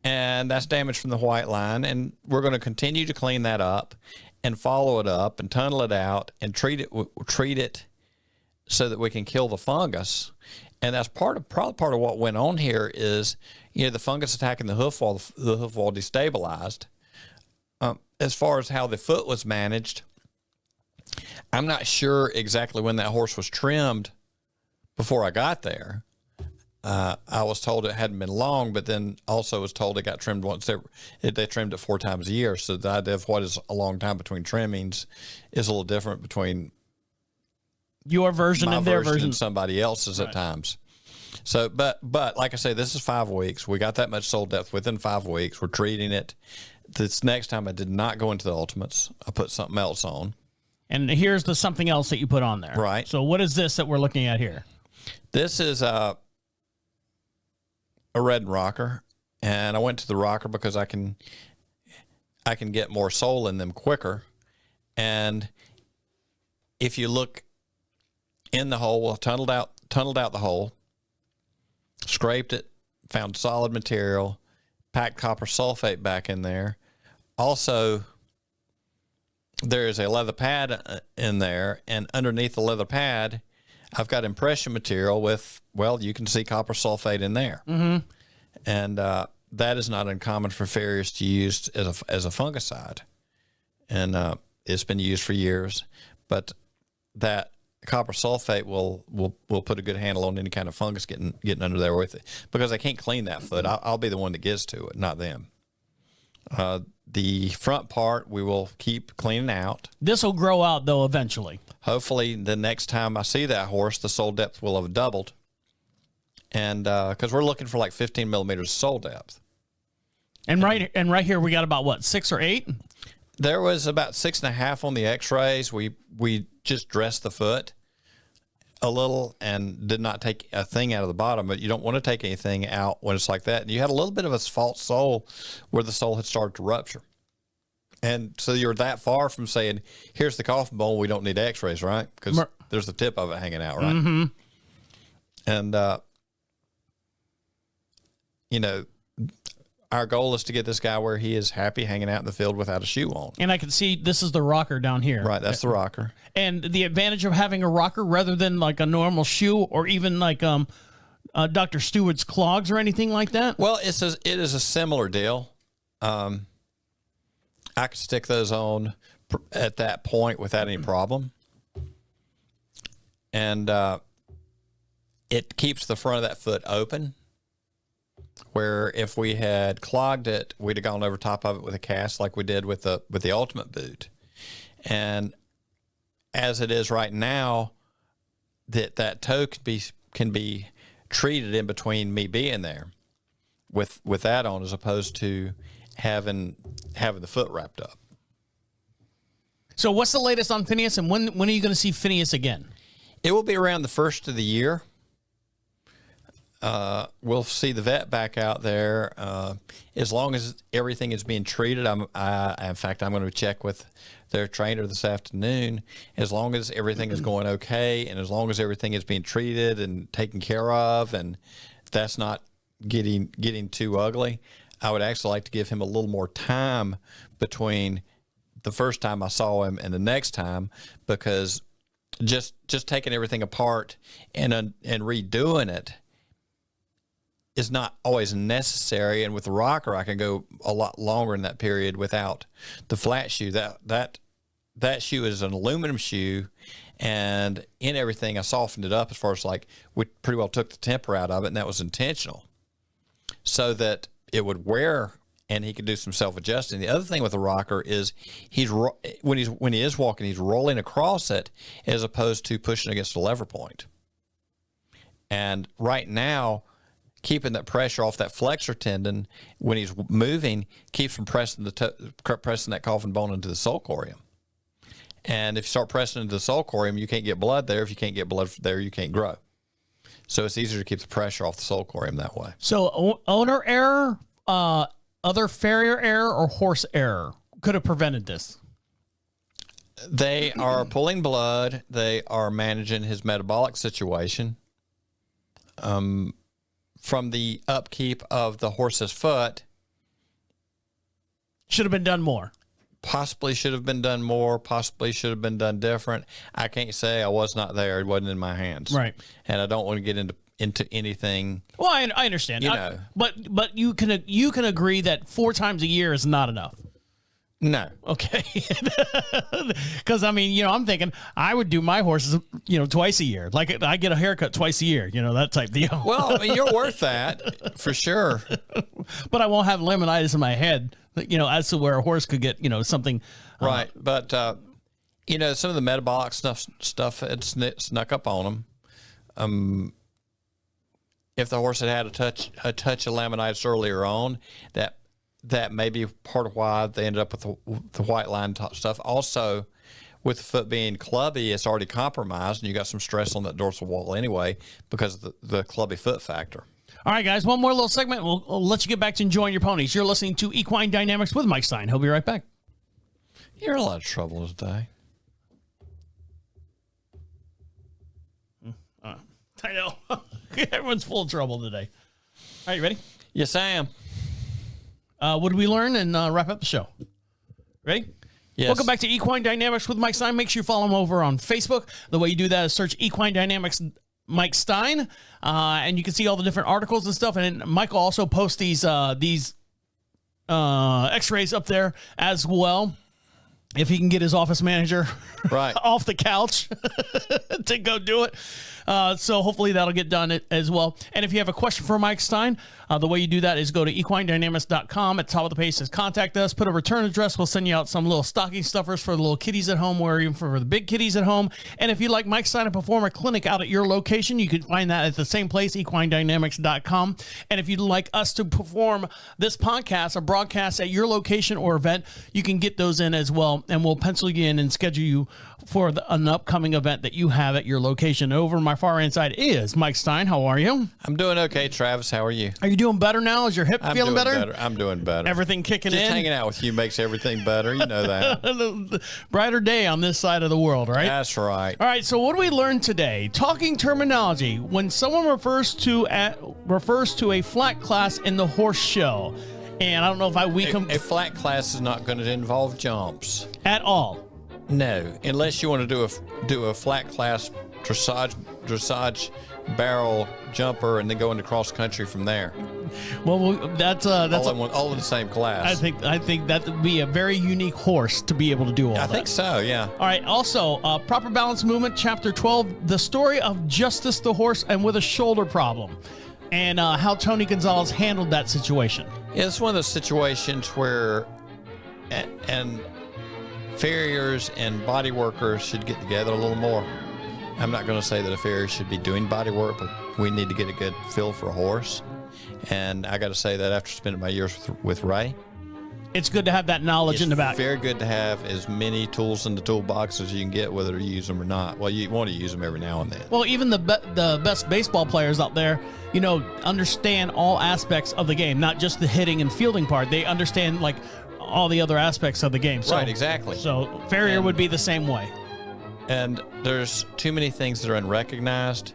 And that's damage from the white line. And we're going to continue to clean that up and follow it up and tunnel it out and treat it so that we can kill the fungus. And that's probably part of what went on here is, the fungus attacking the hoof wall destabilized. As far as how the foot was managed, I'm not sure exactly when that horse was trimmed before I got there. I was told it hadn't been long, but then also was told it got trimmed once. They trimmed it 4 times a year. So the idea of what is a long time between trimmings is a little different between your version and their version and somebody else's at times. So, but like I say, this is 5 weeks. We got that much soul depth within 5 weeks. We're treating it. This next time I did not go into the ultimates. I put something else on. And here's the something else that you put on there. Right. So what is this that we're looking at here? This is a red rocker, and I went to the rocker because I can get more soul in them quicker. And if you look in the hole, tunneled out the hole, scraped it, found solid material, packed copper sulfate back in there. Also, there is a leather pad in there, and underneath the leather pad, I've got impression material with, you can see copper sulfate in there. Mm-hmm. And that is not uncommon for Farriers to use as a fungicide. And it's been used for years. But that copper sulfate will put a good handle on any kind of fungus getting under there with it, because I can't clean that foot. I'll be the one that gets to it, not them. The front part we will keep cleaning out. This will grow out though eventually. Hopefully, the next time I see that horse, the soul depth will have doubled, and because we're looking for like 15 millimeters soul depth. And right here we got about what, 6 or 8? There was about 6.5 on the X-rays. We just dressed the foot a little and did not take a thing out of the bottom, but you don't want to take anything out when it's like that. And you had a little bit of a false sole where the sole had started to rupture. And so you're that far from saying, here's the coffin bone, we don't need X-rays, right? Because there's the tip of it hanging out, right? Mm-hmm. And, our goal is to get this guy where he is happy hanging out in the field without a shoe on. And I can see this is the rocker down here. Right, that's the rocker. And the advantage of having a rocker rather than like a normal shoe or even like Dr. Stewart's clogs or anything like that? Well, it is a similar deal. I could stick those on at that point without any problem. And it keeps the front of that foot open, where if we had clogged it, we'd have gone over top of it with a cast like we did with the ultimate boot. And as it is right now, that toe can be treated in between me being there with that on, as opposed to having the foot wrapped up. So what's the latest on Phineas, and when are you going to see Phineas again? It will be around the first of the year. We'll see the vet back out there as long as everything is being treated. In fact, I'm going to check with their trainer this afternoon. As long as everything is going okay, and as long as everything is being treated and taken care of, and that's not getting too ugly, I would actually like to give him a little more time between the first time I saw him and the next time, because just taking everything apart and redoing it is not always necessary. And with the rocker, I can go a lot longer in that period without the flat shoe. That that shoe is an aluminum shoe, and in everything I softened it up as far as like we pretty well took the temper out of it, and that was intentional so that it would wear and he could do some self-adjusting. The other thing with the rocker is when he is walking, he's rolling across it as opposed to pushing against the lever point. And right now, keeping that pressure off that flexor tendon when he's moving keeps from pressing that coffin bone into the sulcorium. And if you start pressing into the sulcorium, you can't get blood there. If you can't get blood there, you can't grow. So it's easier to keep the pressure off the sulcorium that way. So owner error, other farrier error, or horse error could have prevented this. They are pulling blood. They are managing his metabolic situation. From the upkeep of the horse's foot. Should have been done more. Possibly should have been done more. Possibly should have been done different. I can't say. I was not there. It wasn't in my hands. Right. And I don't want to get into anything. Well, I understand. You know. But you can agree that 4 times a year is not enough. No. Okay. Because, I mean, I'm thinking I would do my horses, twice a year. Like I get a haircut twice a year, that type deal. Well, I mean, you're worth that for sure. But I won't have laminitis in my head, as to where a horse could get, something. Right. But, some of the metabolic stuff had snuck up on them. If the horse had a touch of laminitis earlier on, that may be part of why they ended up with the white line stuff. Also, with the foot being clubby, it's already compromised, and you got some stress on that dorsal wall anyway because of the clubby foot factor. All right, guys, one more little segment. We'll let you get back to enjoying your ponies. You're listening to Equine Dynamics with Mike Stine. He'll be right back. You're in a lot of trouble today. I know. Everyone's full of trouble today. All right, you ready? Yes, I am. What did we learn and wrap up the show? Ready? Yes. Welcome back to Equine Dynamics with Mike Stine. Make sure you follow him over on Facebook. The way you do that is search Equine Dynamics Mike Stine, and you can see all the different articles and stuff. And Michael also posts these X-rays up there as well. If he can get his office manager right off the couch to go do it. So hopefully that'll get done as well. And if you have a question for Mike Stine, the way you do that is go to equinedynamics.com. At the top of the page says contact us. Put a return address. We'll send you out some little stocking stuffers for the little kitties at home or even for the big kitties at home. And if you'd like Mike Stine to perform a clinic out at your location, you can find that at the same place, equinedynamics.com. And if you'd like us to perform this podcast or broadcast at your location or event, you can get those in as well. And we'll pencil you in and schedule you for an upcoming event that you have at your location. Over on my far inside is Mike Stine. How are you? I'm doing okay, Travis. How are you? Are you doing better now? Is your hip feeling better? I'm doing better. Everything kicking in? Just hanging out with you makes everything better. You know that. Brighter day on this side of the world, right? That's right. All right, so what do we learn today? Talking terminology. When someone refers to a flat class in the horse show, and I don't know if a flat class is not going to involve jumps at all. No, unless you want to do a flat class dressage barrel jumper and then go into cross country from there. Well, that's all in the same class. I think that would be a very unique horse to be able to do all that. I think so, yeah. All right. Also, proper balance movement, chapter 12, the story of Justice the horse and with a shoulder problem, and how Tony Gonzalez handled that situation. Yeah, it's one of those situations where, and farriers and body workers should get together a little more. I'm not going to say that a farrier should be doing body work, but we need to get a good feel for a horse. And I got to say that after spending my years with Ray, it's good to have that knowledge in the back. It's very good to have as many tools in the toolbox as you can get, whether you use them or not. Well, you want to use them every now and then. Well, even the best baseball players out there, understand all aspects of the game, not just the hitting and fielding part. They understand like all the other aspects of the game. So, right, exactly. So farrier would be the same way. And there's too many things that are unrecognized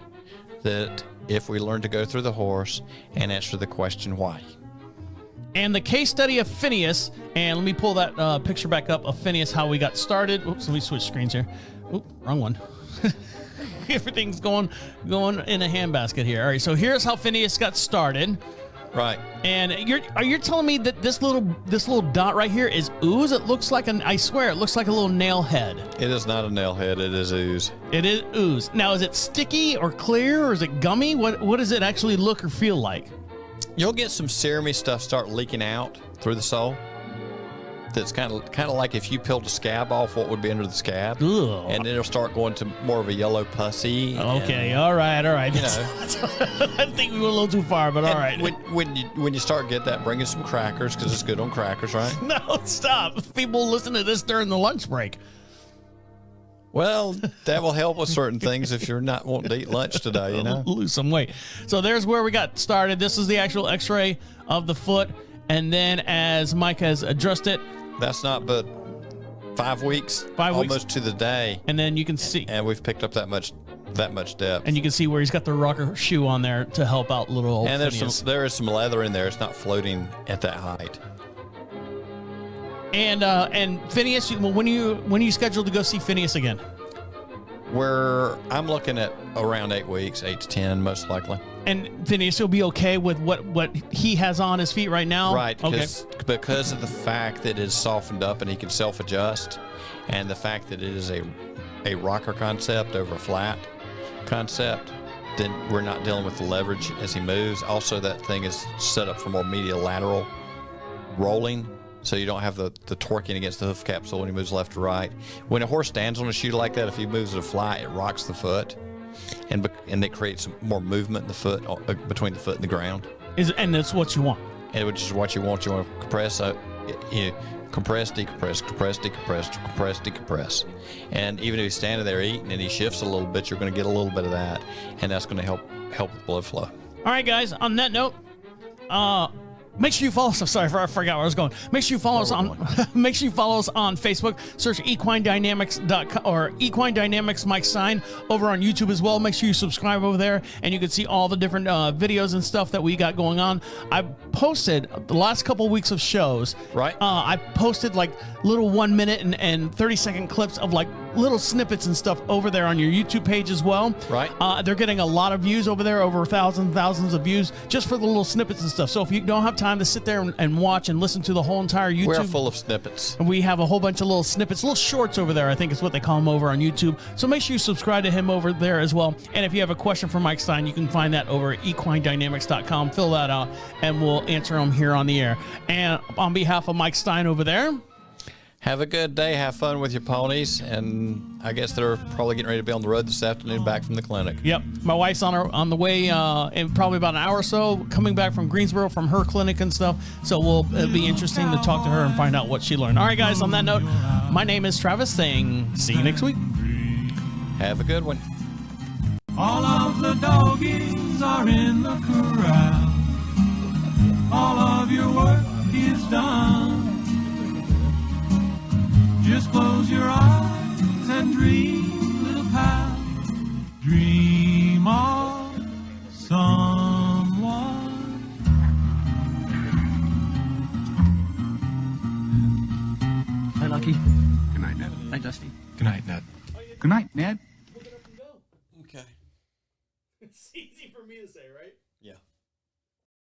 that if we learn to go through the horse and answer the question why. And the case study of Phineas, and let me pull that picture back up of Phineas, how we got started. Oops, let me switch screens here. Oop, wrong one. Everything's going in a handbasket here. All right, so here's how Phineas got started. Right. And you're telling me that this little dot right here is ooze? It looks like I swear it looks like a little nail head. It is not a nail head. It is ooze. It is ooze. Now, is it sticky or clear or is it gummy? What does it actually look or feel like? You'll get some serumy stuff start leaking out through the sole. That's kind of like if you peeled a scab off, what would be under the scab, Ugh. and then it'll start going to more of a yellow pussy. Okay, all right. You know, I think we went a little too far, but all right. When you start get that, bring in some crackers because it's good on crackers, right? No, stop. People listen to this during the lunch break. Well, that will help with certain things if you're not wanting to eat lunch today, you know. Lose some weight. So there's where we got started. This is the actual X-ray of the foot, and then as Mike has addressed it. That's not but 5 weeks. 5 weeks. Almost to the day. And then you can see. And we've picked up that much depth. And you can see where he's got the rocker shoe on there to help out little old And Phineas. there is some leather in there. It's not floating at that height. And Phineas, when are you scheduled to go see Phineas again? I'm looking at around 8 weeks, 8 to 10 most likely. And Phineas will be okay with what he has on his feet right now? Right, Okay. because of the fact that it's softened up and he can self-adjust, and the fact that it is a rocker concept over a flat concept, then we're not dealing with the leverage as he moves. Also, that thing is set up for more medial lateral rolling, so you don't have the torquing against the hoof capsule when he moves left to right. When a horse stands on a shoe like that, if he moves it a flat, it rocks the foot. And it creates more movement in the foot, between the foot and the ground. And that's what you want. And which is what you want. You want to compress, compress, decompress, compress, decompress, compress, decompress. And even if he's standing there eating and he shifts a little bit, you're going to get a little bit of that, and that's going to help with blood flow. All right, guys. On that note, make sure you follow us. I'm sorry, I forgot where I was going. Make sure you follow us on. Make sure you follow us on Facebook. Search equinedynamics.com or Equine Dynamics Mike Stine over on YouTube as well. Make sure you subscribe over there, and you can see all the different videos and stuff that we got going on. I posted the last couple weeks of shows. Right. I posted like little 1 minute and 30-second clips of like little snippets and stuff over there on your YouTube page as well. Right. They're getting a lot of views over there, over thousands of views just for the little snippets and stuff. So if you don't have time to sit there and watch and listen to the whole entire YouTube, We're full of snippets. we have a whole bunch of little snippets, little shorts over there, I think is what they call them over on YouTube. So make sure you subscribe to him over there as well. And if you have a question for Mike Stine, you can find that over at equinedynamics.com. Fill that out and we'll answer them here on the air. And on behalf of Mike Stine over there, Have a good day. Have fun with your ponies. And I guess they're probably getting ready to be on the road this afternoon back from the clinic. yep, my wife's on the way in probably about an hour or so, coming back from Greensboro from her clinic and stuff. So it'll be interesting to talk to her and find out what she learned. All right, guys, on that note, my name is Travis saying see you next week. Have a good one. All of the doggies are in the corral. All of your work is done. Just close your eyes and dream, little pal. Dream of someone. Hi, Lucky. Good night, Ned. Hi, Dusty. Good night, Ned. Good night, Ned. Okay. It's easy for me to say, right? Yeah.